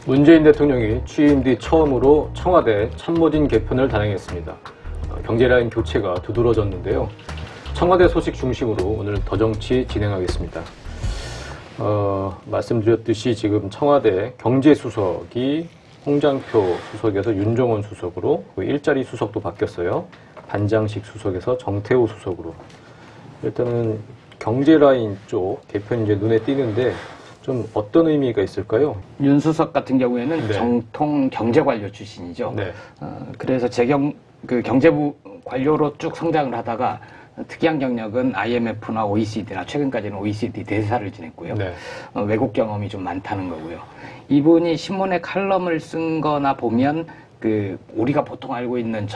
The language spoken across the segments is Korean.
문재인 대통령이 취임 뒤 처음으로 청와대 참모진 개편을 단행했습니다. 경제라인 교체가 두드러졌는데요. 청와대 소식 중심으로 오늘 더정치 진행하겠습니다. 말씀드렸듯이 지금 청와대 경제수석이 홍장표 수석에서 윤정원 수석으로, 일자리 수석도 바뀌었어요. 반장식 수석에서 정태호 수석으로. 일단은 경제라인 쪽 개편이 이제 눈에 띄는데 좀 어떤 의미가 있을까요? 윤 수석 같은 경우에는 네. 정통 경제관료 출신이죠. 네. 그래서 경제부 관료로 쭉 성장을 하다가 특이한 경력은 IMF나 OECD나 최근까지는 OECD 대사를 지냈고요. 네. 외국 경험이 좀 많다는 거고요. 이분이 신문에 칼럼을 쓴 거나 보면 우리가 보통 알고 있는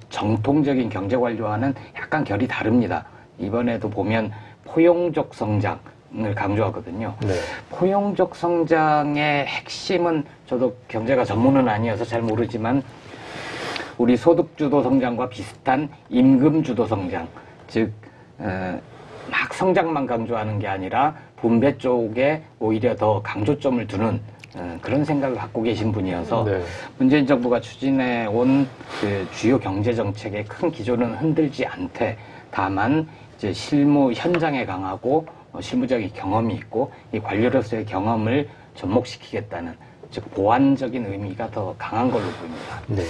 정통적인 경제관료와는 약간 결이 다릅니다. 이번에도 보면 포용적 성장을 강조하거든요. 네. 포용적 성장의 핵심은, 저도 경제가 전문은 아니어서 잘 모르지만 우리 소득주도 성장과 비슷한 임금주도 성장, 즉 막 성장만 강조하는 게 아니라 분배 쪽에 오히려 더 강조점을 두는 그런 생각을 갖고 계신 분이어서 네. 문재인 정부가 추진해 온 주요 경제 정책의 큰 기조는 흔들지 않되, 다만 이제 실무 현장에 강하고 실무적인 경험이 있고 이 관료로서의 경험을 접목시키겠다는, 즉 보완적인 의미가 더 강한 걸로 보입니다. 네.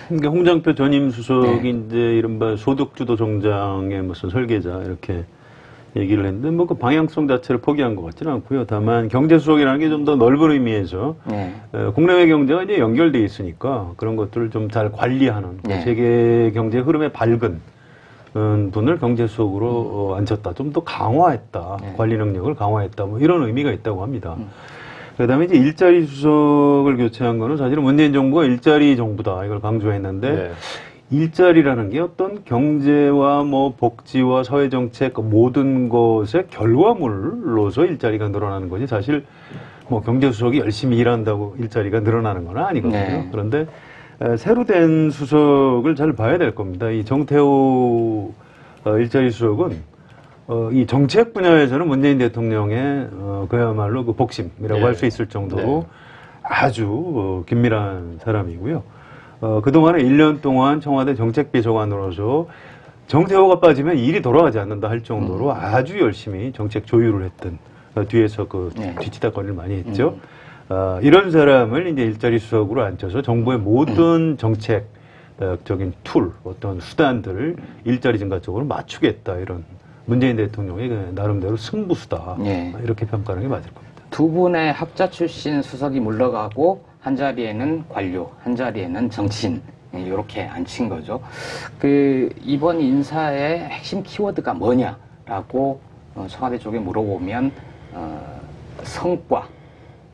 그러니까 홍장표 전임 수석이 네. 이제 이른바 소득주도 성장의 무슨 설계자 이렇게 얘기를 했는데 뭐 그 방향성 자체를 포기한 것 같지는 않고요. 다만 경제수석이라는 게 좀 더 넓은 의미에서 네. 국내외 경제가 이제 연결돼 있으니까 그런 것들을 좀 잘 관리하는 네. 세계 경제 흐름에 밝은 분을 경제수석으로 앉혔다. 좀 더 강화했다. 네. 관리 능력을 강화했다. 뭐 이런 의미가 있다고 합니다. 그다음에 이제 일자리 수석을 교체한 거는 사실은 문재인 정부가 일자리 정부다 이걸 강조했는데 네. 일자리라는 게 어떤 경제와 뭐 복지와 사회 정책 그 모든 것의 결과물로서 일자리가 늘어나는 거지 사실 뭐 경제수석이 열심히 일한다고 일자리가 늘어나는 건 아니거든요. 네. 그런데 새로 된 수석을 잘 봐야 될 겁니다. 이 정태호 일자리 수석은 이 정책 분야에서는 문재인 대통령의 그야말로 그 복심이라고 네. 할 수 있을 정도로 네. 아주 긴밀한 사람이고요. 그동안에 1년 동안 청와대 정책비서관으로서 정태호가 빠지면 일이 돌아가지 않는다 할 정도로 아주 열심히 정책 조율을 했던, 뒤에서 네. 뒤치다거리를 많이 했죠. 이런 사람을 이제 일자리 수석으로 앉혀서 정부의 모든 정책적인 툴, 어떤 수단들을 일자리 증가 쪽으로 맞추겠다, 이런 문재인 대통령의 나름대로 승부수다. 네. 이렇게 평가하는 게 맞을 겁니다. 두 분의 학자 출신 수석이 물러가고 한 자리에는 관료, 한 자리에는 정치인, 이렇게 앉힌 거죠. 이번 인사의 핵심 키워드가 뭐냐라고 청와대 쪽에 물어보면 성과,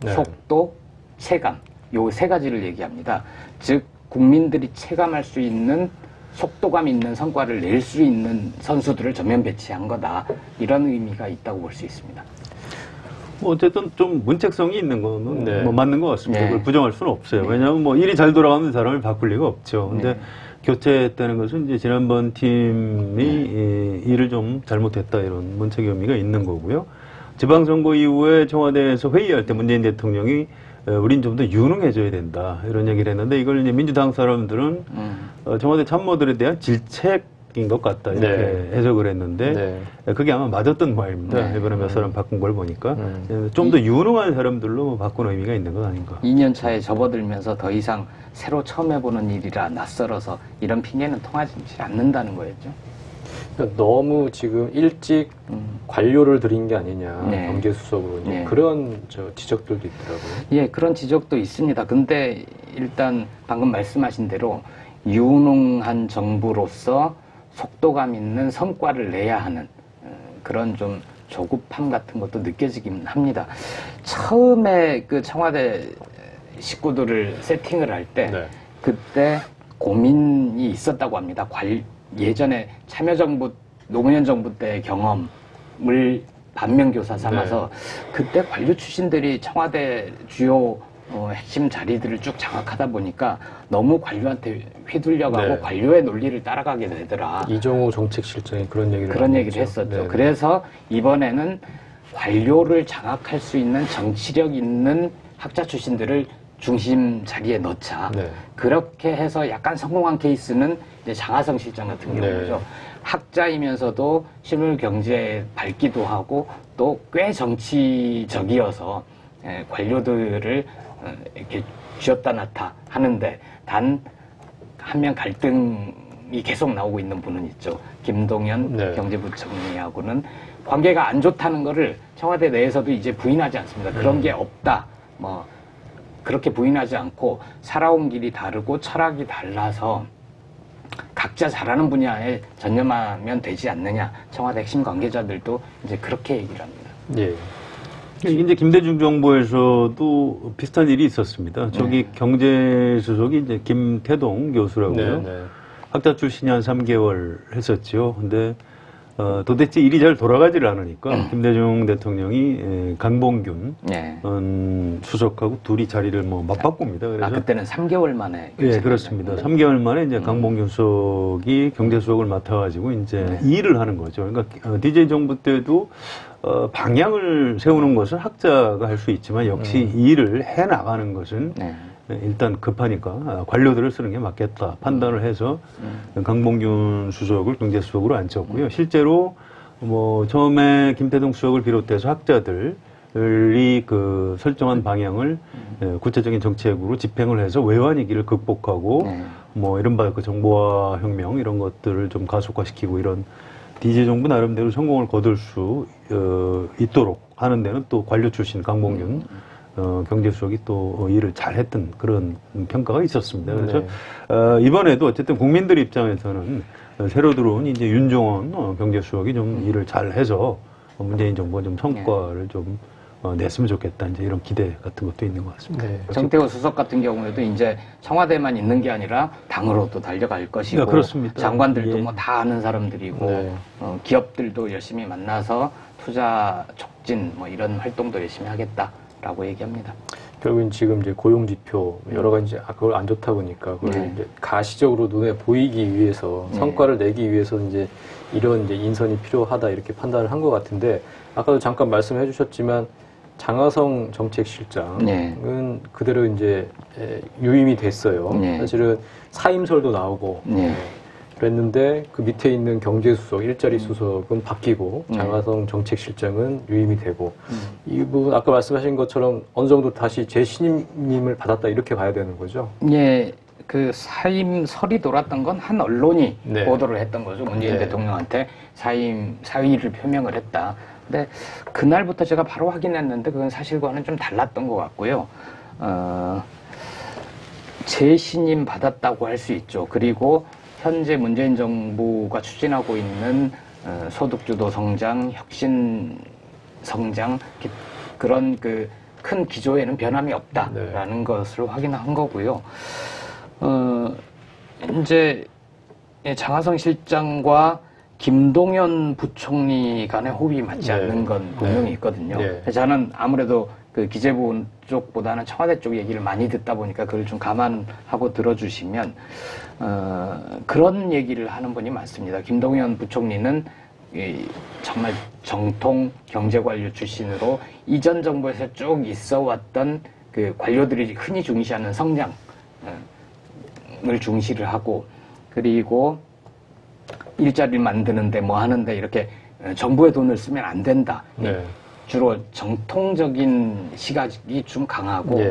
네. 속도, 체감, 요 세 가지를 얘기합니다. 즉 국민들이 체감할 수 있는 속도감 있는 성과를 낼 수 있는 선수들을 전면 배치한 거다. 이런 의미가 있다고 볼 수 있습니다. 뭐 어쨌든 좀 문책성이 있는 거는 네. 뭐 맞는 것 같습니다. 네. 그걸 부정할 수는 없어요. 네. 왜냐하면 뭐 일이 잘 돌아가는 사람을 바꿀 리가 없죠. 근데 네. 교체했다는 것은 이제 지난번 팀이 일을 좀 잘못했다 이런 문책의 의미가 있는 거고요. 지방선거 이후에 청와대에서 회의할 때 문재인 대통령이 우린 좀 더 유능해져야 된다 이런 얘기를 했는데 이걸 이제 민주당 사람들은 청와대 참모들에 대한 질책인 것 같다 이렇게 네. 해석을 했는데 네. 그게 아마 맞았던 모양입니다. 네. 이번에 몇 사람 바꾼 걸 보니까 좀 더 유능한 사람들로 바꾼 의미가 있는 것 아닌가. 2년 차에 접어들면서 더 이상 새로 처음 해보는 일이라 낯설어서 이런 핑계는 통하지 않는다는 거였죠. 그러니까 너무 지금 일찍 관료를 들인 게 아니냐, 네. 경제수석으로 네. 그런 지적들도 있더라고요. 예, 그런 지적도 있습니다. 근데 일단 방금 말씀하신 대로 유능한 정부로서 속도감 있는 성과를 내야 하는 그런 좀 조급함 같은 것도 느껴지긴 합니다. 처음에 청와대 식구들을 세팅을 할 때 네. 그때 고민이 있었다고 합니다. 예전에 참여정부, 노무현 정부 때의 경험을 반면교사 삼아서 그때 관료 출신들이 청와대 주요 핵심 자리들을 쭉 장악하다 보니까 너무 관료한테 휘둘려가고 네. 관료의 논리를 따라가게 되더라. 이종호 정책실장이 그런 얘기를 했었죠. 네. 그래서 이번에는 관료를 장악할 수 있는 정치력 있는 학자 출신들을 중심 자리에 넣자. 네. 그렇게 해서 약간 성공한 케이스는 이제 장하성 실장 같은 경우죠. 학자이면서도 실물 경제에 밝기도 하고 또 꽤 정치적이어서 관료들을 이렇게 쥐었다 놨다 하는데 단 한 명 갈등이 계속 나오고 있는 분은 있죠. 김동연 네. 경제부총리하고는 관계가 안 좋다는 거를 청와대 내에서도 이제 부인하지 않습니다. 그런 게 없다. 뭐 그렇게 부인하지 않고 살아온 길이 다르고 철학이 달라서 각자 잘하는 분야에 전념하면 되지 않느냐. 청와대 핵심 관계자들도 이제 그렇게 얘기를 합니다. 예. 이제 김대중 정부에서도 비슷한 일이 있었습니다. 저기 경제수석이 이제 김태동 교수라고요. 네, 네. 학자 출신이 한 3개월 했었죠. 근데 도대체 일이 잘 돌아가지를 않으니까 김대중 대통령이 강봉균 네. 수석하고 둘이 자리를 뭐 맞바꿉니다. 그래서 그때는 3개월 만에. 예, 그렇습니다. 3개월 만에 이제 강봉균 수석이 경제수석을 맡아가지고 이제 일을 하는 거죠. 그러니까 DJ 정부 때도 방향을 세우는 것은 학자가 할 수 있지만 역시 일을 해 나가는 것은 일단 급하니까 관료들을 쓰는 게 맞겠다 판단을 해서 강봉균 수석을 경제수석으로 앉혔고요. 실제로 뭐 처음에 김태동 수석을 비롯해서 학자들이 그 설정한 방향을 구체적인 정책으로 집행을 해서 외환위기를 극복하고 뭐 이른바 그 정보화 혁명 이런 것들을 좀 가속화시키고 이런 DJ 정부 나름대로 성공을 거둘 수 있도록 하는 데는 또 관료 출신 강봉균 경제수석이 또 일을 잘했던 그런 평가가 있었습니다. 그래서 이번에도 어쨌든 국민들 입장에서는 새로 들어온 이제 윤종원 경제수석이 좀 일을 잘해서 문재인 정부가 좀 성과를 좀 냈으면 좋겠다. 이제 이런 기대 같은 것도 있는 것 같습니다. 네. 정태호 수석 같은 경우에도 이제 청와대만 있는 게 아니라 당으로도 달려갈 것이고 네, 그렇습니다. 장관들도 예. 뭐 다 아는 사람들이고 네. 기업들도 열심히 만나서 투자 촉진 뭐 이런 활동도 열심히 하겠다라고 얘기합니다. 결국엔 지금 이제 고용지표 여러 가지 이제 그걸 안 좋다 보니까 그걸 이제 가시적으로 눈에 보이기 위해서 성과를 내기 위해서 이제 이런 이제 인선이 필요하다 이렇게 판단을 한 것 같은데 아까도 잠깐 말씀해 주셨지만 장하성 정책실장은 그대로 이제 유임이 됐어요. 사실은 사임설도 나오고 그랬는데 그 밑에 있는 경제수석, 일자리 수석은 바뀌고 장하성 정책실장은 유임이 되고 이 부분 아까 말씀하신 것처럼 어느 정도 다시 재신임을 받았다 이렇게 봐야 되는 거죠? 예, 그 사임설이 돌았던 건 한 언론이 보도를 했던 거죠. 문재인 대통령한테 사의를 표명을 했다. 근데 그날부터 제가 바로 확인했는데 그건 사실과는 좀 달랐던 것 같고요. 재신임 받았다고 할 수 있죠. 그리고 현재 문재인 정부가 추진하고 있는 소득주도 성장, 혁신 성장 그런 그 큰 기조에는 변함이 없다라는 것을 확인한 거고요. 이제 장하성 실장과 김동연 부총리 간의 호흡이 맞지 않는 건 분명히 있거든요. 저는 아무래도 그 기재부 쪽보다는 청와대 쪽 얘기를 많이 듣다 보니까 그걸 좀 감안하고 들어주시면 그런 얘기를 하는 분이 많습니다. 김동연 부총리는 정말 정통 경제관료 출신으로 이전 정부에서 쭉 있어왔던 그 관료들이 흔히 중시하는 성장을 중시를 하고 그리고 일자리를 만드는데 뭐 하는데 이렇게 정부의 돈을 쓰면 안 된다. 주로 정통적인 시각이 좀 강하고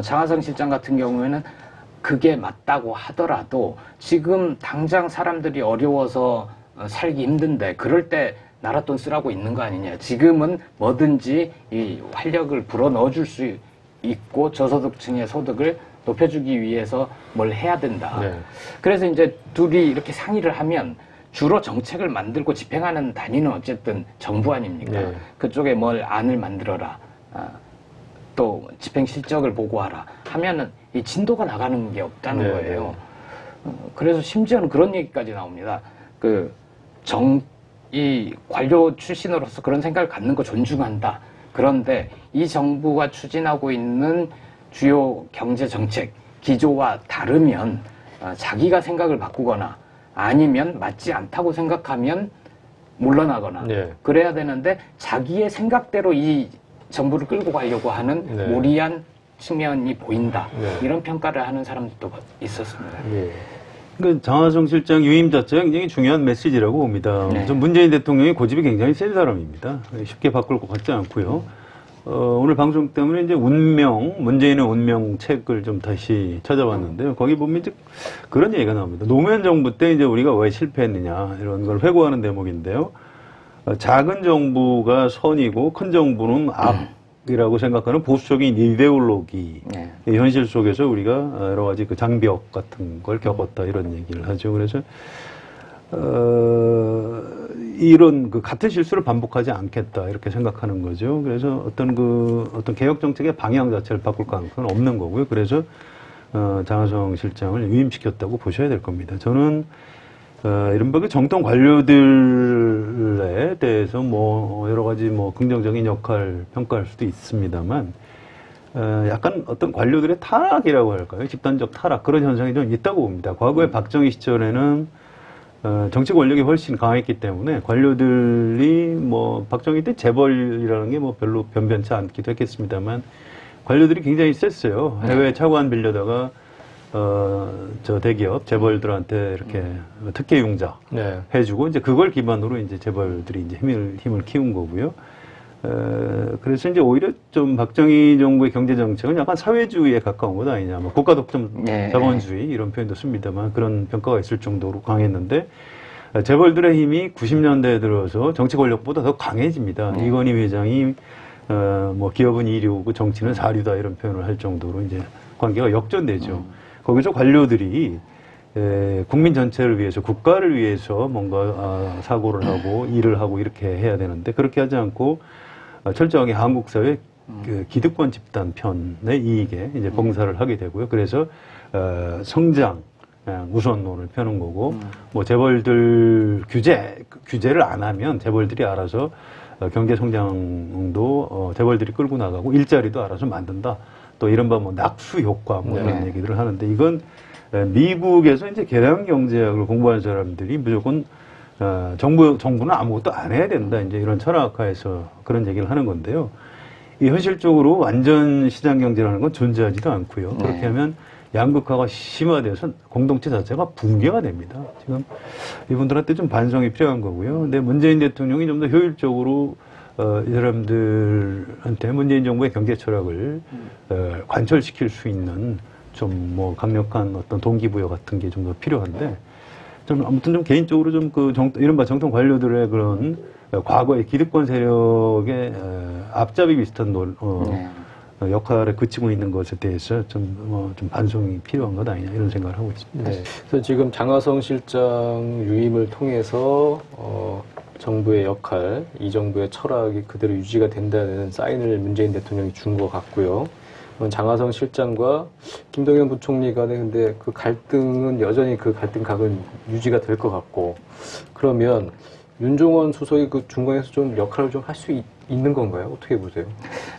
장하성 실장 같은 경우에는 그게 맞다고 하더라도 지금 당장 사람들이 어려워서 살기 힘든데 그럴 때 나라 돈 쓰라고 있는 거 아니냐. 지금은 뭐든지 이 활력을 불어넣어 줄 수 있고 저소득층의 소득을 높여주기 위해서 뭘 해야 된다. 그래서 이제 둘이 이렇게 상의를 하면 주로 정책을 만들고 집행하는 단위는 어쨌든 정부 아닙니까? 그쪽에 뭘 안을 만들어라. 또 집행 실적을 보고하라. 하면은 이 진도가 나가는 게 없다는 거예요. 그래서 심지어는 그런 얘기까지 나옵니다. 이 관료 출신으로서 그런 생각을 갖는 거 존중한다. 그런데 이 정부가 추진하고 있는 주요 경제 정책 기조와 다르면 자기가 생각을 바꾸거나 아니면 맞지 않다고 생각하면 물러나거나 그래야 되는데 자기의 생각대로 이 정부를 끌고 가려고 하는 무리한 측면이 보인다. 네. 이런 평가를 하는 사람들도 있었습니다. 예. 그러니까 장하성 실장 유임 자체가 굉장히 중요한 메시지라고 봅니다. 네. 전 문재인 대통령이 고집이 굉장히 센 사람입니다. 쉽게 바꿀 것 같지 않고요. 오늘 방송 때문에 이제 문재인의 운명 책을 좀 다시 찾아봤는데요. 거기 보면 이제 그런 얘기가 나옵니다. 노무현 정부 때 이제 우리가 왜 실패했느냐 이런 걸 회고하는 대목인데요. 작은 정부가 선이고 큰 정부는 악이라고 생각하는 보수적인 이데올로기 네. 현실 속에서 우리가 여러 가지 그 장벽 같은 걸 겪었다 이런 얘기를 하죠. 그래서 이런 그 같은 실수를 반복하지 않겠다 이렇게 생각하는 거죠. 그래서 어떤 개혁 정책의 방향 자체를 바꿀 가능성은 없는 거고요. 그래서 장하성 실장을 위임시켰다고 보셔야 될 겁니다. 저는 이른바 그 정통 관료들에 대해서 뭐 여러 가지 뭐 긍정적인 역할 평가할 수도 있습니다만 약간 어떤 관료들의 타락이라고 할까요? 집단적 타락 그런 현상이 좀 있다고 봅니다. 과거에 박정희 시절에는 정치 권력이 훨씬 강했기 때문에 관료들이 뭐 박정희 때 재벌이라는 게 뭐 별로 변변치 않기도 했겠습니다만 관료들이 굉장히 셌어요. 해외 차관 빌려다가 저 대기업 재벌들한테 이렇게 특혜융자 네. 해주고 이제 그걸 기반으로 이제 재벌들이 이제 힘을 키운 거고요. 그래서 이제 오히려 좀 박정희 정부의 경제 정책은 약간 사회주의에 가까운 것 아니냐, 뭐 국가 독점 네. 자본주의 이런 표현도 씁니다만 그런 평가가 있을 정도로 강했는데 재벌들의 힘이 90년대에 들어서 정치 권력보다 더 강해집니다. 이건희 회장이 뭐 기업은 이류고 정치는 사류다 이런 표현을 할 정도로 이제 관계가 역전되죠. 거기서 관료들이 국민 전체를 위해서 국가를 위해서 뭔가 사고를 하고 일을 하고 이렇게 해야 되는데 그렇게 하지 않고 철저하게 한국 사회 그 기득권 집단 편의 이익에 이제 봉사를 하게 되고요. 그래서 성장 우선론을 펴는 거고 뭐 재벌들 규제를 안 하면 재벌들이 알아서 경제 성장도 재벌들이 끌고 나가고 일자리도 알아서 만든다. 또 이른바 뭐 낙수 효과 뭐 이런 얘기들을 하는데 이건 미국에서 이제 계량 경제학을 공부하는 사람들이 무조건 정부는 아무것도 안 해야 된다. 이제 이런 철학하에서 그런 얘기를 하는 건데요. 이 현실적으로 완전 시장 경제라는 건 존재하지도 않고요. 그렇게 하면 양극화가 심화돼서 공동체 자체가 붕괴가 됩니다. 지금 이분들한테 좀 반성이 필요한 거고요. 근데 문재인 대통령이 좀 더 효율적으로 이 사람들한테 문재인 정부의 경제 철학을 관철시킬 수 있는 좀 뭐 강력한 어떤 동기부여 같은 게 좀 더 필요한데 좀 아무튼 좀 개인적으로 좀 그 이른바 정통 관료들의 그런 과거의 기득권 세력의 앞잡이 비슷한 역할에 그치고 있는 것에 대해서 좀 반성이 필요한 것 아니냐 이런 생각을 하고 있습니다. 네. 그래서 지금 장하성 실장 유임을 통해서 정부의 역할, 이 정부의 철학이 그대로 유지가 된다는 사인을 문재인 대통령이 준 것 같고요. 장하성 실장과 김동연 부총리 간의 근데 그 갈등은 여전히 그 갈등각은 유지가 될 것 같고, 그러면 윤종원 수석이 그 중간에서 좀 역할을 좀 할 수 있는 건가요? 어떻게 보세요?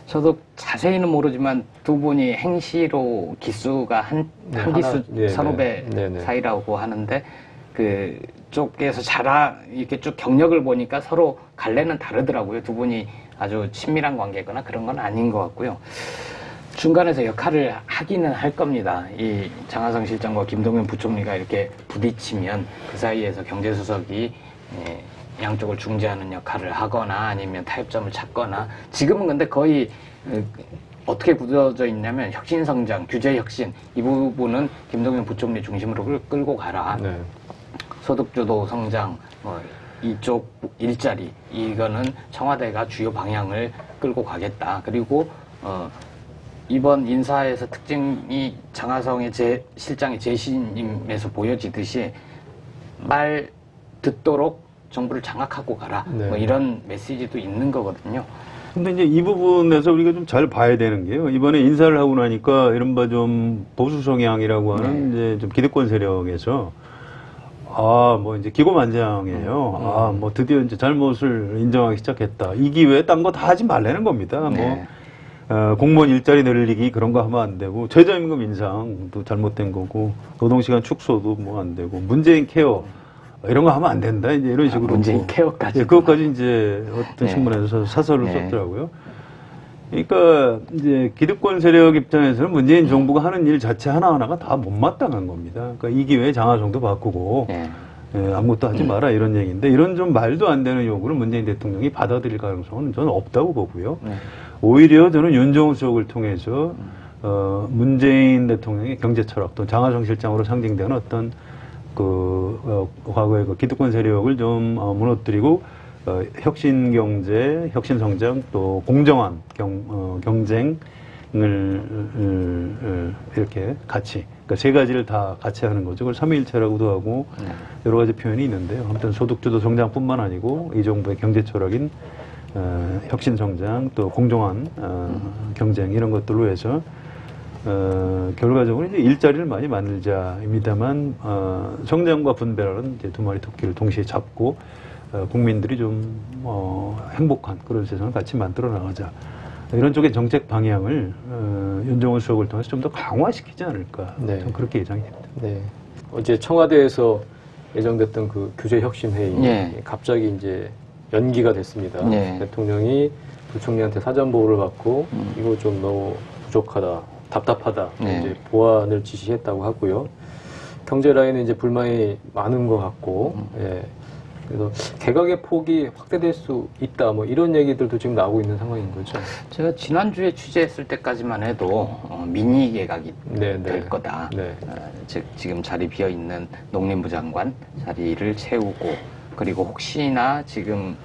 저도 자세히는 모르지만 두 분이 행시로 기수가 한 기수 선후배 사이라고 하는데 그쪽에서 이렇게 쭉 경력을 보니까 서로 갈래는 다르더라고요. 두 분이 아주 친밀한 관계거나 그런 건 아닌 것 같고요. 중간에서 역할을 하기는 할 겁니다. 이 장하성 실장과 김동연 부총리가 이렇게 부딪히면 그 사이에서 경제수석이 양쪽을 중재하는 역할을 하거나 아니면 타협점을 찾거나, 지금은 근데 거의 어떻게 굳어져 있냐면 혁신성장, 규제혁신 이 부분은 김동연 부총리 중심으로 끌고 가라. 네. 소득주도 성장, 이쪽 일자리 이거는 청와대가 주요 방향을 끌고 가겠다. 그리고 이번 인사에서 특징이 장하성의 실장의 재신임에서 보여지듯이 말 듣도록 정부를 장악하고 가라. 네. 뭐 이런 메시지도 있는 거거든요. 근데 이제 이 부분에서 우리가 좀 잘 봐야 되는 게요. 이번에 인사를 하고 나니까 이른바 좀 보수 성향이라고 하는 이제 좀 기득권 세력에서 뭐 이제 기고만장이에요. 뭐 드디어 이제 잘못을 인정하기 시작했다. 이 기회에 딴 거 다 하지 말라는 겁니다. 네. 공무원 일자리 늘리기 그런 거 하면 안 되고, 최저임금 인상도 잘못된 거고, 노동시간 축소도 뭐 안 되고, 문재인 케어 이런 거 하면 안 된다. 이제 이런 식으로. 문재인 케어까지. 그것까지 이제 어떤 신문에서 사설을 썼더라고요. 그러니까 이제 기득권 세력 입장에서는 문재인 정부가 하는 일 자체 하나하나가 다 못마땅한 겁니다. 그러니까 이 기회에 장하성도 바꾸고 네. 아무것도 하지 마라 이런 얘기인데 이런 좀 말도 안 되는 요구를 문재인 대통령이 받아들일 가능성은 저는 없다고 보고요. 네. 오히려 저는 윤종우 수석을 통해서 문재인 대통령의 경제 철학 또 장하성 실장으로 상징되는 어떤 과거의 기득권 세력을 좀 무너뜨리고 혁신 경제, 혁신 성장 또 공정한 경쟁을 이렇게 같이 그러니까 세 가지를 다 같이 하는 거죠. 그걸 삼위일체라고도 하고 여러 가지 표현이 있는데요. 아무튼 소득주도 성장뿐만 아니고 이 정부의 경제 철학인 혁신 성장 또 공정한 경쟁 이런 것들로 해서 결과적으로 이제 일자리를 많이 만들자입니다만 성장과 분배라는 이제 두 마리 토끼를 동시에 잡고 국민들이 좀 행복한 그런 세상을 같이 만들어 나가자. 이런 쪽의 정책 방향을 윤종훈 수석을 통해서 좀 더 강화시키지 않을까. 네. 좀 그렇게 예상이 됩니다. 네. 어제 청와대에서 예정됐던 그 규제혁신회의 네. 갑자기 이제 연기가 됐습니다. 네. 대통령이 부총리한테 사전 보고를 받고 이거 좀 너무 부족하다, 답답하다 네. 이제 보완을 지시했다고 하고요. 경제 라인에 이제 불만이 많은 것 같고, 예. 그래서 개각의 폭이 확대될 수 있다, 뭐 이런 얘기들도 지금 나오고 있는 상황인 거죠. 제가 지난주에 취재했을 때까지만 해도 미니 개각이 네, 될 네. 거다. 네. 즉 지금 자리 비어 있는 농림부 장관 자리를 채우고 그리고 혹시나 지금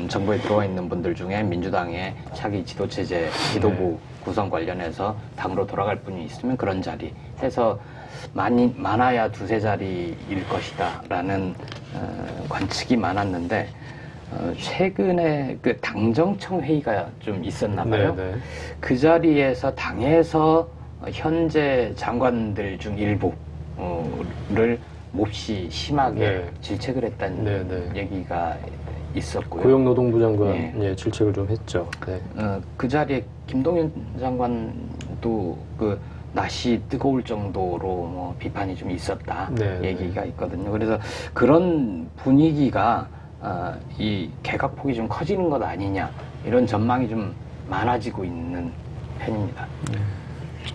정부에 들어와 있는 분들 중에 민주당의 차기 지도체제 지도부 구성 관련해서 당으로 돌아갈 분이 있으면 그런 자리 해서 많아야 두세 자리일 것이다라는 관측이 많았는데 최근에 그 당정청 회의가 좀 있었나 봐요. 네, 네. 그 자리에서 당에서 현재 장관들 중 일부를 몹시 심하게 네. 질책을 했다는 네, 네. 얘기가 있었고요. 고용노동부 장관 네. 예, 질책을 좀 했죠. 네. 그 자리에 김동연 장관도 그 낯이 뜨거울 정도로 뭐 비판이 좀 있었다 네, 얘기가 있거든요. 그래서 그런 분위기가 이 개각폭이 좀 커지는 것 아니냐 이런 전망이 좀 많아지고 있는 편입니다.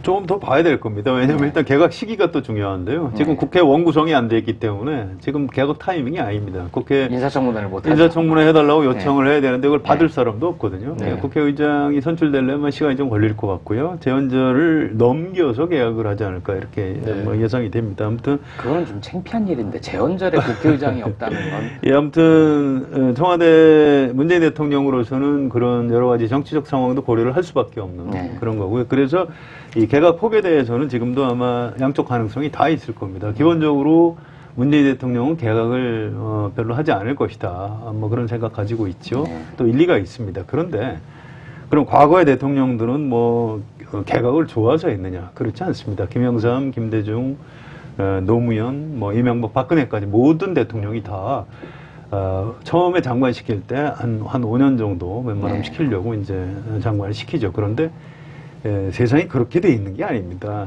조금 더 봐야 될 겁니다. 왜냐하면 일단 개각 시기가 또 중요한데요. 지금 네. 국회 원구성이 안 돼 있기 때문에 지금 개각 타이밍이 아닙니다. 국회 인사청문회를 못하죠. 인사청문회 해달라고 요청을 해야 되는데 그걸 받을 사람도 없거든요. 네. 국회의장이 선출되려면 시간이 좀 걸릴 것 같고요. 제헌절을 넘겨서 개각을 하지 않을까 이렇게 뭐 예상이 됩니다. 아무튼 그건 좀 창피한 일인데 재헌절에 국회의장이 없다는 건 예, 아무튼 청와대 문재인 대통령으로서는 그런 여러 가지 정치적 상황도 고려를 할 수밖에 없는 네. 그런 거고요. 그래서 이 개각 폭에 대해서는 지금도 아마 양쪽 가능성이 다 있을 겁니다. 기본적으로 문재인 대통령은 개각을 별로 하지 않을 것이다. 뭐 그런 생각 가지고 있죠. 네. 또 일리가 있습니다. 그런데 그럼 과거의 대통령들은 뭐 개각을 좋아서 했느냐? 그렇지 않습니다. 김영삼, 김대중, 노무현, 뭐 이명박, 박근혜까지 모든 대통령이 다 처음에 장관 시킬 때 한 5년 정도 웬만하면 시키려고 이제 장관을 시키죠. 그런데 세상이 그렇게 돼 있는 게 아닙니다.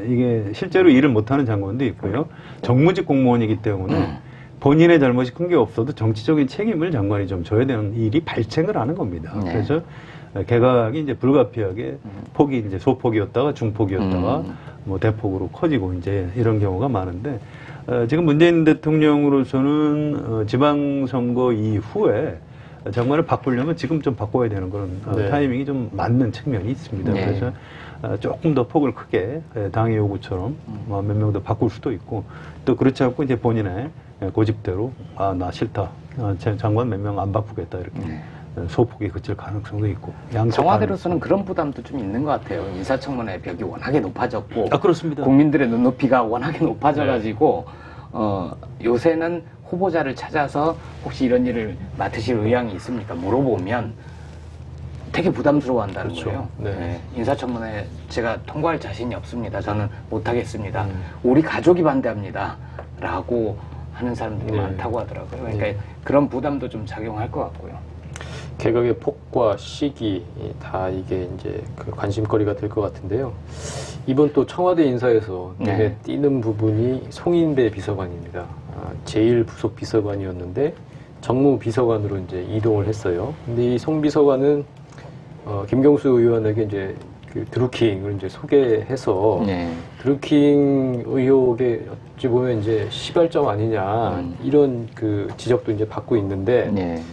이게 실제로 일을 못하는 장관도 있고요. 정무직 공무원이기 때문에 본인의 잘못이 큰 게 없어도 정치적인 책임을 장관이 좀 져야 되는 일이 발생을 하는 겁니다. 네. 그래서 개각이 이제 불가피하게 폭이 이제 소폭이었다가 중폭이었다가 뭐 대폭으로 커지고 이제 이런 경우가 많은데 지금 문재인 대통령으로서는 지방선거 이후에 장관을 바꾸려면 지금 좀 바꿔야 되는 그런 네. 타이밍이 좀 맞는 측면이 있습니다. 네. 그래서 조금 더 폭을 크게 당의 요구처럼 몇 명 더 바꿀 수도 있고 또 그렇지 않고 이제 본인의 고집대로 나 싫다. 장관 몇 명 안 바꾸겠다 이렇게 소폭이 그칠 가능성도 있고. 청와대로서는 그런 부담도 좀 있는 것 같아요. 인사청문회 벽이 워낙에 높아졌고 그렇습니다. 국민들의 눈높이가 워낙에 높아져가지고 요새는 후보자를 찾아서 혹시 이런 일을 맡으실 의향이 있습니까? 물어보면 되게 부담스러워한다는 그렇죠. 거예요. 네. 인사청문회 제가 통과할 자신이 없습니다. 저는 못하겠습니다. 우리 가족이 반대합니다. 라고 하는 사람들이 네. 많다고 하더라고요. 그러니까 그런 부담도 좀 작용할 것 같고요. 개각의 폭과 시기 다 이게 이제 그 관심거리가 될 것 같은데요. 이번 또 청와대 인사에서 눈에 띄는 부분이 송인배 비서관입니다. 제1부속 비서관이었는데 정무비서관으로 이제 이동을 했어요. 근데 이 송 비서관은 김경수 의원에게 이제 그 드루킹을 이제 소개해서 네. 드루킹 의혹에 어찌 보면 이제 시발점 아니냐 이런 그 지적도 이제 받고 있는데 네.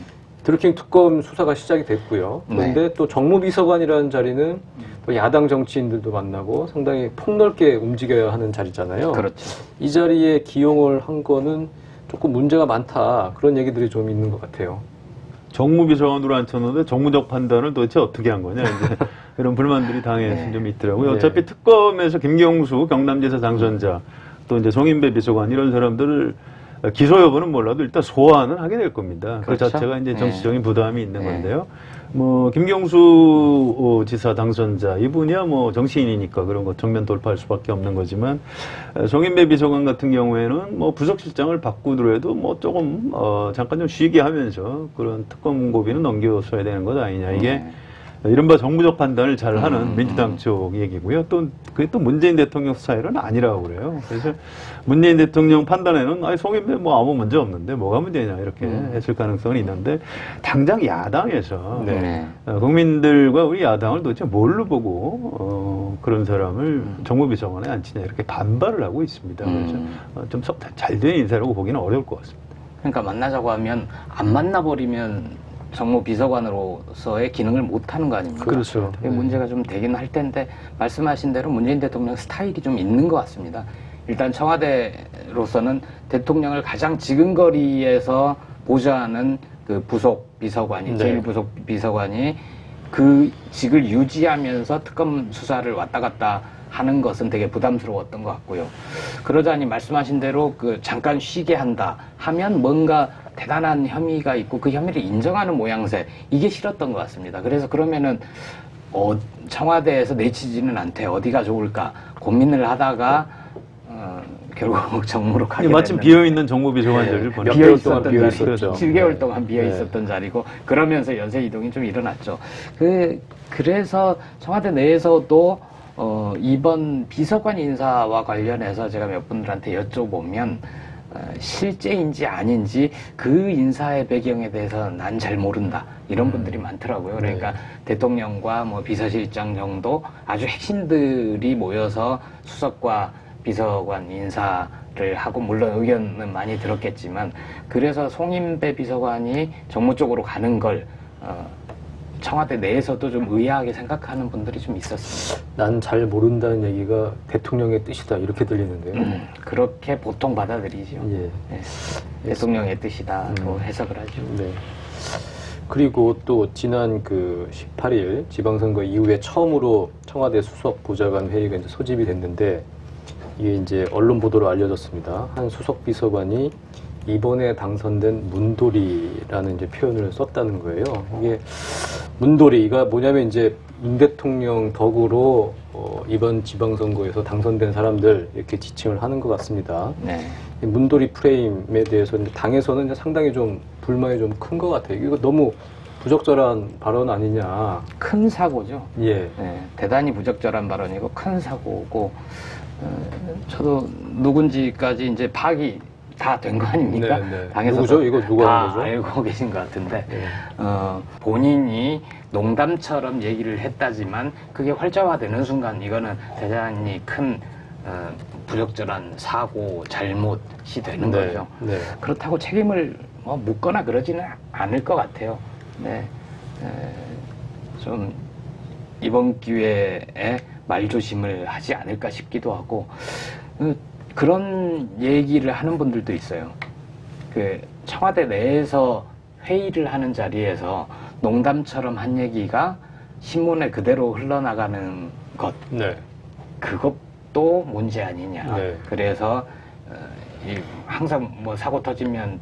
드루킹 특검 수사가 시작이 됐고요. 그런데 또 정무비서관이라는 자리는 또 야당 정치인들도 만나고 상당히 폭넓게 움직여야 하는 자리잖아요. 그렇죠. 이 자리에 기용을 한 거는 조금 문제가 많다 그런 얘기들이 좀 있는 것 같아요. 정무비서관으로 앉혔는데 정무적 판단을 도대체 어떻게 한 거냐 이제 이런 불만들이 당에서 좀 있더라고요. 네. 어차피 특검에서 김경수 경남지사 당선자 또 이제 송인배 비서관 이런 사람들을 기소 여부는 몰라도 일단 소환은 하게 될 겁니다. 그렇죠. 그 자체가 이제 네. 정치적인 부담이 있는 네. 건데요. 뭐 김경수 지사 당선자 이분이야 뭐 정치인이니까 그런 거 정면 돌파할 수밖에 없는 거지만 송인배 비서관 같은 경우에는 뭐 부속실장을 바꾸더라도 뭐 조금 잠깐 좀 쉬게 하면서 그런 특검 고비는 넘겨서야 되는 것 아니냐 이게 이른바 정무적 판단을 잘 하는 민주당 쪽 얘기고요. 또 그게 또 문재인 대통령 스타일은 아니라고 그래요. 그래서 문재인 대통령 판단에는 아니 송인배 뭐 아무 문제 없는데 뭐가 문제냐 이렇게 했을 가능성은 있는데 당장 야당에서 네. 국민들과 우리 야당을 도대체 뭘로 보고 그런 사람을 정무비서관에 앉히냐 이렇게 반발을 하고 있습니다. 그래서 좀 잘 된 인사라고 보기는 어려울 것 같습니다. 그러니까 만나자고 하면 안 만나버리면 정무비서관으로서의 기능을 못하는 거 아닙니까? 그렇죠. 그게 문제가 좀 되긴 할 텐데 말씀하신 대로 문재인 대통령 스타일이 좀 있는 것 같습니다. 일단 청와대로서는 대통령을 가장 지근거리에서 보좌하는 그 부속 비서관이 네. 제일 부속 비서관이 그 직을 유지하면서 특검 수사를 왔다 갔다 하는 것은 되게 부담스러웠던 것 같고요. 그러자니 말씀하신 대로 그 잠깐 쉬게 한다 하면 뭔가 대단한 혐의가 있고 그 혐의를 인정하는 모양새 이게 싫었던 것 같습니다. 그래서 그러면은 청와대에서 내치지는 않대 어디가 좋을까 고민을 하다가 결국 정무로 가게 마침 됐는데 비어있는 정무비서관 자리를 몇 보내. 개월 동안 비어 있었죠. 7개월 동안 비어 네. 있었던 자리고 그러면서 연쇄 이동이 좀 일어났죠. 그래서 청와대 내에서도 이번 비서관 인사와 관련해서 제가 몇 분들한테 여쭤보면 실제인지 아닌지 그 인사의 배경에 대해서 난 잘 모른다 이런 분들이 많더라고요. 그러니까 대통령과 뭐 비서실장 정도 아주 핵심들이 모여서 수석과 비서관 인사를 하고 물론 의견은 많이 들었겠지만 그래서 송인배 비서관이 정무 쪽으로 가는 걸 청와대 내에서도 좀 의아하게 생각하는 분들이 좀 있었습니다. 난 잘 모른다는 얘기가 대통령의 뜻이다 이렇게 들리는데요. 그렇게 보통 받아들이죠. 예. 네. 대통령의 뜻이다로 해석을 하죠. 네. 그리고 또 지난 그 18일 지방선거 이후에 처음으로 청와대 수석 보좌관 회의가 이제 소집이 됐는데 이게 이제 언론 보도로 알려졌습니다. 한 수석 비서관이 이번에 당선된 문돌이라는 이제 표현을 썼다는 거예요. 이게 문돌이가 뭐냐면 이제 문 대통령 덕으로 이번 지방선거에서 당선된 사람들 이렇게 지칭을 하는 것 같습니다. 네. 이 문돌이 프레임에 대해서 당에서는 이제 상당히 좀 불만이 좀 큰 것 같아요. 이거 너무 부적절한 발언 아니냐. 큰 사고죠. 예. 네, 대단히 부적절한 발언이고 큰 사고고 저도 누군지까지 이제 파악이 다 된 거 아닙니까? 네, 네. 당에서 누구죠? 이거 누가 한 다 거죠? 알고 계신 것 같은데 네. 본인이 농담처럼 얘기를 했다지만 그게 활자화되는 순간 이거는 대단히 큰 부적절한 사고 잘못이 되는 네, 거죠. 네. 그렇다고 책임을 뭐 묻거나 그러지는 않을 것 같아요. 네, 좀 이번 기회에 말조심을 하지 않을까 싶기도 하고 그런 얘기를 하는 분들도 있어요. 그 청와대 내에서 회의를 하는 자리에서 농담처럼 한 얘기가 신문에 그대로 흘러나가는 것 네. 그것도 문제 아니냐. 네. 그래서 항상 뭐 사고 터지면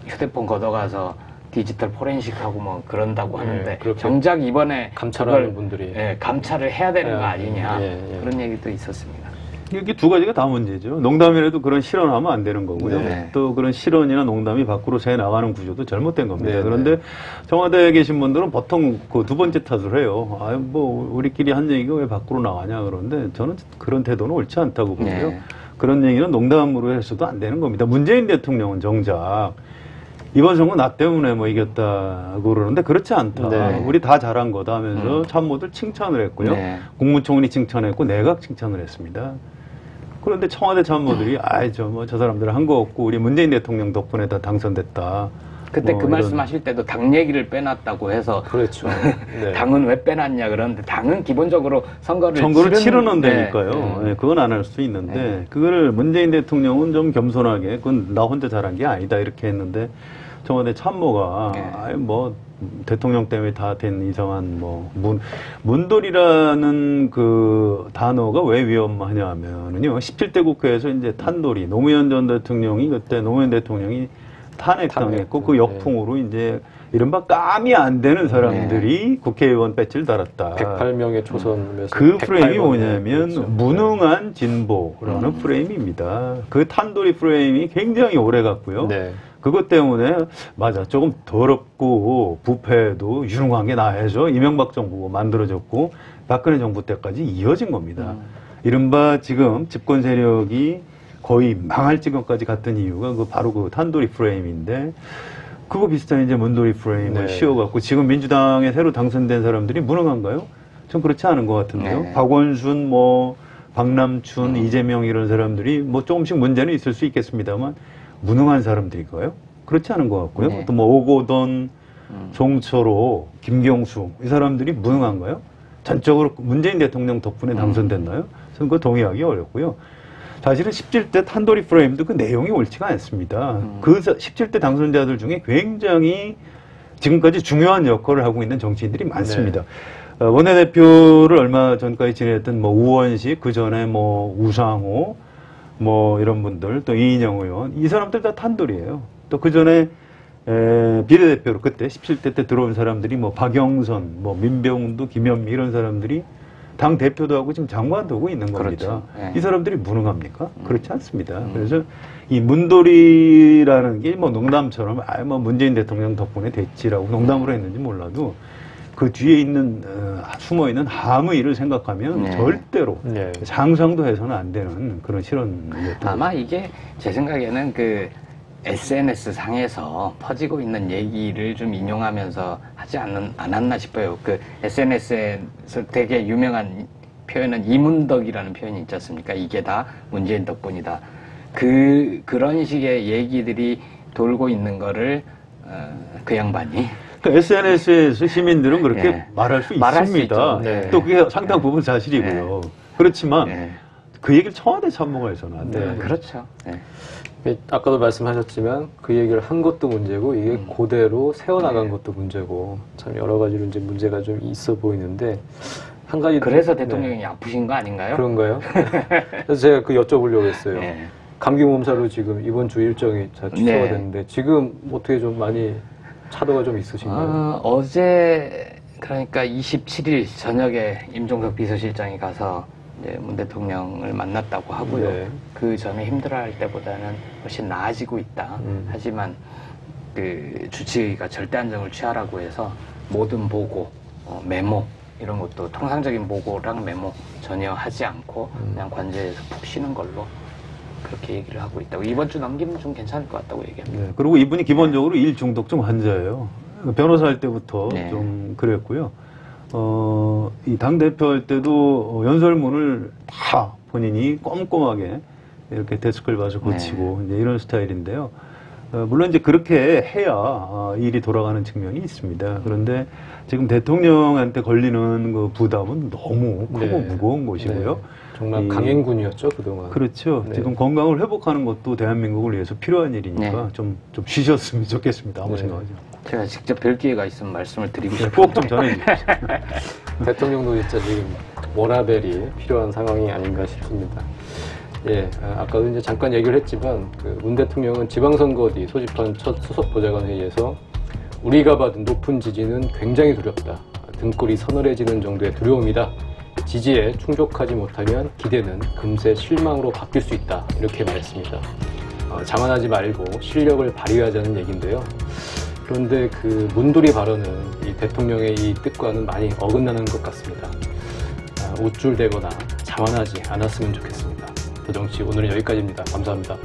휴대폰 걷어가서 디지털 포렌식하고 뭐 그런다고 하는데 그렇게 정작 이번에 감찰하는 그걸, 분들이 감찰을 해야 되는 거 아니냐. 예. 그런 얘기도 있었습니다. 이게 두 가지가 다 문제죠. 농담이라도 그런 실언하면 안 되는 거고요. 네. 또 그런 실언이나 농담이 밖으로 새 나가는 구조도 잘못된 겁니다. 네, 그런데 청와대에 계신 분들은 보통 그 두 번째 탓을 해요. 뭐 우리끼리 한 얘기가 왜 밖으로 나가냐 그러는데 저는 그런 태도는 옳지 않다고 보고요. 네. 그런 얘기는 농담으로 해서도 안 되는 겁니다. 문재인 대통령은 정작 이번 선거 나 때문에 뭐 이겼다고 그러는데 그렇지 않다. 네. 우리 다 잘한 거다 하면서 참모들 칭찬을 했고요. 네. 국무총리 칭찬했고 내각 칭찬을 했습니다. 그런데 청와대 참모들이 저 사람들 한 거 없고 우리 문재인 대통령 덕분에 다 당선됐다. 그때 뭐 그 이런. 말씀하실 때도 당 얘기를 빼놨다고 해서 그렇죠. 네. 당은 왜 빼놨냐 그러는데 당은 기본적으로 선거를 치르는 네. 데니까요. 네, 그건 안 할 수 있는데 그거를 문재인 대통령은 좀 겸손하게 그건 나 혼자 잘한 게 아니다 이렇게 했는데 청와대 참모가 뭐 대통령 때문에 다 된 이상한 뭐 문돌이라는 그 단어가 왜 위험하냐 하면은요 17대 국회에서 이제 탄돌이 노무현 전 대통령이 그때 노무현 대통령이 탄핵당했고 그 역풍으로 이제 이른바 감이 안 되는 사람들이 국회의원 배지를 달았다. 108명의 초선 그 프레임이 뭐냐면 무능한 진보라는 프레임입니다. 그 탄도리 프레임이 굉장히 오래 갔고요. 네. 그것 때문에 맞아 조금 더럽고 부패도 유능한 게 나해서 이명박 정부가 만들어졌고 박근혜 정부 때까지 이어진 겁니다. 이른바 지금 집권 세력이 거의 망할 지경까지 갔던 이유가 바로 그 탄도리 프레임인데 그거 비슷한 이제 문도리 프레임을 씌워갖고 지금 민주당에 새로 당선된 사람들이 무능한가요? 전 그렇지 않은 것 같은데요. 네. 박원순, 뭐 박남춘, 이재명 이런 사람들이 뭐 조금씩 문제는 있을 수 있겠습니다만 무능한 사람들일까요? 그렇지 않은 것 같고요. 네. 또 뭐 오고돈, 송철호, 김경수 이 사람들이 무능한가요? 전적으로 문재인 대통령 덕분에 당선됐나요? 저는 그거 동의하기 어렵고요. 사실은 17대 탄도리 프레임도 그 내용이 옳지가 않습니다. 그 17대 당선자들 중에 굉장히 지금까지 중요한 역할을 하고 있는 정치인들이 많습니다. 원내대표를 얼마 전까지 지냈던 뭐 우원식, 그 전에 뭐 우상호, 뭐 이런 분들, 또 이인영 의원, 이 사람들 다 탄돌이에요. 또 그 전에 비례대표로 그때 17대 때 들어온 사람들이 뭐 박영선, 뭐 민병훈도, 김현미 이런 사람들이 당 대표도 하고 지금 장관도 하고 있는 겁니다. 그렇죠. 네. 이 사람들이 무능합니까? 그렇지 않습니다. 그래서 이 문돌이라는 게 뭐 농담처럼 뭐 문재인 대통령 덕분에 됐지라고 농담으로 했는지 몰라도 그 뒤에 있는 숨어 있는 함의를 생각하면 절대로 상상도 해서는 안 되는 그런 실언이었던 아마 이게 제 생각에는 그 SNS 상에서 퍼지고 있는 얘기를 좀 인용하면서 하지 않았나 싶어요. 그 SNS에서 되게 유명한 표현은 이문덕이라는 표현이 있지 않습니까? 이게 다 문재인 덕분이다. 그런 식의 얘기들이 돌고 있는 거를 그 양반이 그러니까 SNS에서 시민들은 그렇게 말할 수 있습니다. 또 그게 상당 부분 사실이고요. 그렇지만 그 얘기를 청와대 참모가 해서는 안 돼요. 그렇죠. 아까도 말씀하셨지만 그 얘기를 한 것도 문제고 이게 그대로 세워나간 것도 문제고 참 여러 가지로 이제 문제가 좀 있어 보이는데 한 가지 그래서 대통령이 아프신 거 아닌가요? 그런가요? 그래서 제가 그 여쭤보려고 했어요. 감기 몸살로 지금 이번 주 일정이 다 취소가 됐는데 지금 어떻게 좀 많이 차도가 좀 있으신가요? 어제 그러니까 27일 저녁에 임종석 비서실장이 가서 이제 문 대통령을 만났다고 하고요. 그 전에 힘들어할 때보다는 훨씬 나아지고 있다. 하지만 그 주치의가 절대 안정을 취하라고 해서 모든 보고, 메모 이런 것도 통상적인 보고랑 메모 전혀 하지 않고 그냥 관저에서 푹 쉬는 걸로 그렇게 얘기를 하고 있다고. 이번 주 넘기면 좀 괜찮을 것 같다고 얘기합니다. 그리고 이분이 기본적으로 일 중독증 환자예요. 변호사 할 때부터 좀 그랬고요. 이 당대표 할 때도 연설문을 다 본인이 꼼꼼하게 이렇게 데스크를 봐서 고치고 이제 이런 스타일인데요. 물론 이제 그렇게 해야 일이 돌아가는 측면이 있습니다. 그런데 지금 대통령한테 걸리는 그 부담은 너무 크고 무거운 것이고요. 정말 강행군이었죠, 그동안. 그렇죠. 지금 건강을 회복하는 것도 대한민국을 위해서 필요한 일이니까 좀 쉬셨으면 좋겠습니다. 아무 생각하죠. 제가 직접 뵐 기회가 있으면 말씀을 드리고 싶어요. 꼭 좀 전해주십시오. 대통령도 진짜 지금 워라벨이 필요한 상황이 아닌가 싶습니다. 아까도 이제 잠깐 얘기를 했지만 그 문 대통령은 지방선거 뒤 소집한 첫 수석 보좌관 회의에서 우리가 받은 높은 지지는 굉장히 두렵다. 등골이 서늘해지는 정도의 두려움이다. 지지에 충족하지 못하면 기대는 금세 실망으로 바뀔 수 있다. 이렇게 말했습니다. 자만하지 말고 실력을 발휘하자는 얘기인데요. 그런데 그 문돌이 발언은 이 대통령의 이 뜻과는 많이 어긋나는 것 같습니다. 우쭐대거나 자만하지 않았으면 좋겠습니다. 더 정치 오늘은 여기까지입니다. 감사합니다.